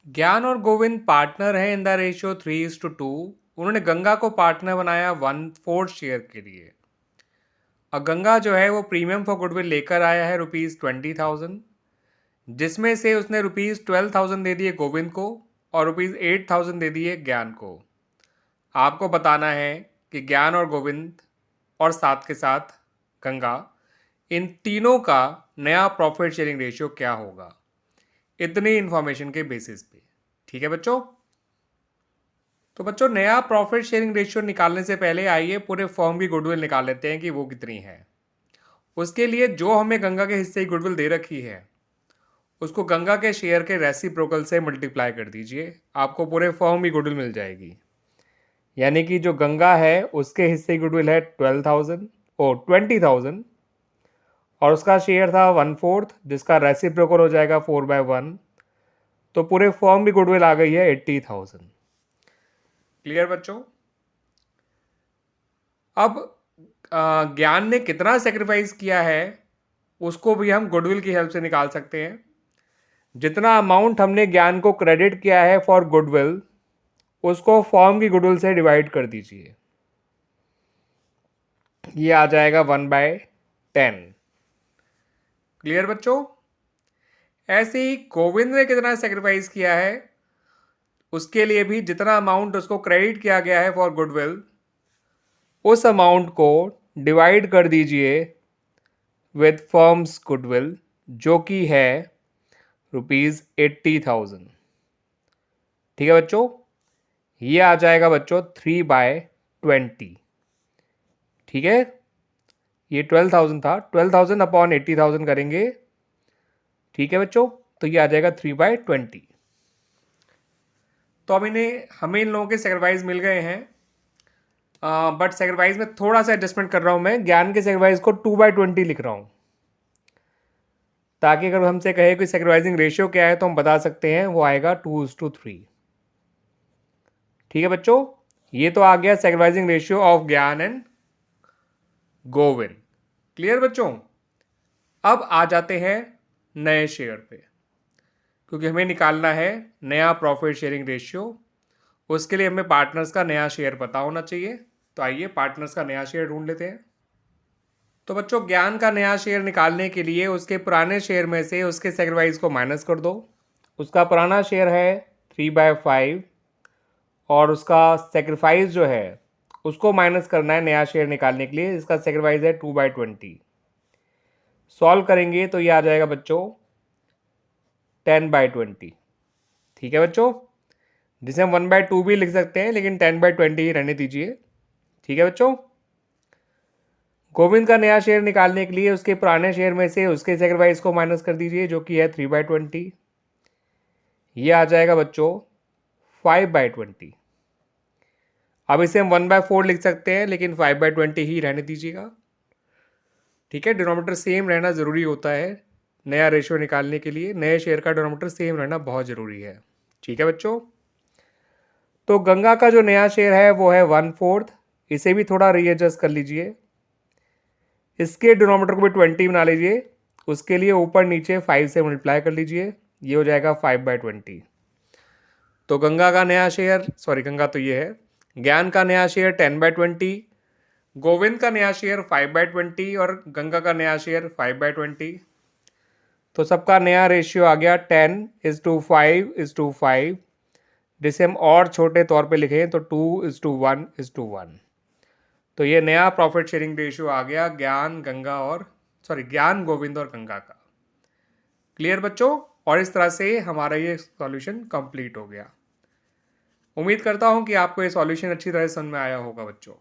ज्ञान और गोविंद पार्टनर हैं इन द रेशियो 3:2। उन्होंने गंगा को पार्टनर बनाया 1/4 शेयर के लिए। और गंगा जो है वो प्रीमियम फॉर गुडविल लेकर आया है ₹20,000, जिसमें से उसने ₹12,000 दे दिए गोविंद को और ₹8,000 दे दिए ज्ञान को। आपको बताना है कि ज्ञान और गोविंद और साथ के साथ गंगा, इन तीनों का नया प्रॉफिट शेयरिंग रेशियो क्या होगा, इतनी इंफॉर्मेशन के बेसिस पे। ठीक है बच्चों। तो बच्चों, नया प्रॉफिट शेयरिंग रेशियो निकालने से पहले आइए पूरे फर्म की गुडविल निकाल लेते हैं कि वो कितनी है। उसके लिए जो हमें गंगा के हिस्से की गुडविल दे रखी है उसको गंगा के शेयर के रेसिप्रोकल से मल्टीप्लाई कर दीजिए, आपको पूरे फर्म की गुडविल मिल जाएगी। यानी कि जो गंगा है उसके हिस्से की गुडविल है 20,000 और उसका शेयर था 1/4, जिसका रेसिप्रोकल हो जाएगा 4/1। तो पूरे फर्म की गुडविल आ गई है 80,000। क्लियर बच्चों। अब ज्ञान ने कितना सेक्रीफाइस किया है उसको भी हम गुडविल की हेल्प से निकाल सकते हैं। जितना अमाउंट हमने ज्ञान को क्रेडिट किया है फॉर गुडविल, उसको फर्म की गुडविल से डिवाइड कर दीजिए। ये आ जाएगा 1/10। क्लियर बच्चों। ऐसे ही गोविंद ने कितना सेक्रीफाइस किया है, उसके लिए भी जितना अमाउंट उसको क्रेडिट किया गया है फॉर गुडविल, उस अमाउंट को डिवाइड कर दीजिए विद फर्म्स गुडविल, जो कि है ₹80,000। ठीक है बच्चों। ये आ जाएगा बच्चों 3/20। ठीक है। ये 12,000 था, 12,000 अपॉन 80,000 करेंगे। ठीक है बच्चों। तो ये आ जाएगा 3/20। तो अब हमें इन लोगों के सेक्रीफाइस मिल गए हैं, बट सेक्रीफाइस में थोड़ा सा एडजस्टमेंट कर रहा हूं मैं। ज्ञान के सेक्रीफाइस को 2/20 लिख रहा हूं, ताकि अगर हमसे कहे कि सेक्रीफाइसिंग रेशियो क्या है तो हम बता सकते हैं, वो आएगा 2:3। ठीक है बच्चों। ये तो आ गया सेक्रीफाइसिंग रेशियो ऑफ ज्ञान एंड गोविंद। क्लियर बच्चों। अब आ जाते हैं नए शेयर पे, क्योंकि हमें निकालना है नया प्रॉफिट शेयरिंग रेशियो। उसके लिए हमें पार्टनर्स का नया शेयर पता होना चाहिए। तो आइए पार्टनर्स का नया शेयर ढूंढ लेते हैं। तो बच्चों, ज्ञान का नया शेयर निकालने के लिए उसके पुराने शेयर में से उसके सेक्रीफाइस को माइनस कर दो। उसका पुराना शेयर है 3/5 और उसका सेक्रीफाइस जो है उसको माइनस करना है नया शेयर निकालने के लिए। इसका सेक्रीफाइस है 2/20। सॉल्व करेंगे तो ये आ जाएगा बच्चों 10/20। ठीक है बच्चों, जिसे हम 1/2 भी लिख सकते हैं, लेकिन 10/20 ही रहने दीजिए। ठीक है बच्चों। गोविंद का नया शेयर निकालने के लिए उसके पुराने शेयर में से उसके सेक्रीफाइस को माइनस कर दीजिए, जो कि है 3/20। ये आ जाएगा बच्चों 5/20। अब इसे हम 1/4 लिख सकते हैं, लेकिन 5/20 ही रहने दीजिएगा। ठीक है, डिनोमिनेटर सेम रहना ज़रूरी होता है नया रेशियो निकालने के लिए। नए शेयर का डिनोमिनेटर सेम रहना बहुत ज़रूरी है। ठीक है बच्चों। तो गंगा का जो नया शेयर है वो है 1/4। इसे भी थोड़ा रीएडजस्ट कर लीजिए। इसके डिनोमिनेटर को भी 20 बना लीजिए। उसके लिए ऊपर नीचे 5 से मल्टीप्लाई कर लीजिए। ये हो जाएगा 5/20। तो गंगा का नया शेयर, गंगा तो ये है, ज्ञान का नया शेयर 10/20, गोविंद का नया शेयर 5/20 और गंगा का नया शेयर 5/20। तो सबका नया रेशियो आ गया 10:5:5, जिसे हम और छोटे तौर पे लिखें तो 2:1:1। तो ये नया प्रॉफिट शेयरिंग रेशियो आ गया ज्ञान गोविंद और गंगा का। क्लियर बच्चों। और इस तरह से हमारा ये सॉल्यूशन कंप्लीट हो गया। उम्मीद करता हूं कि आपको ये सॉल्यूशन अच्छी तरह समझ में आया होगा बच्चों।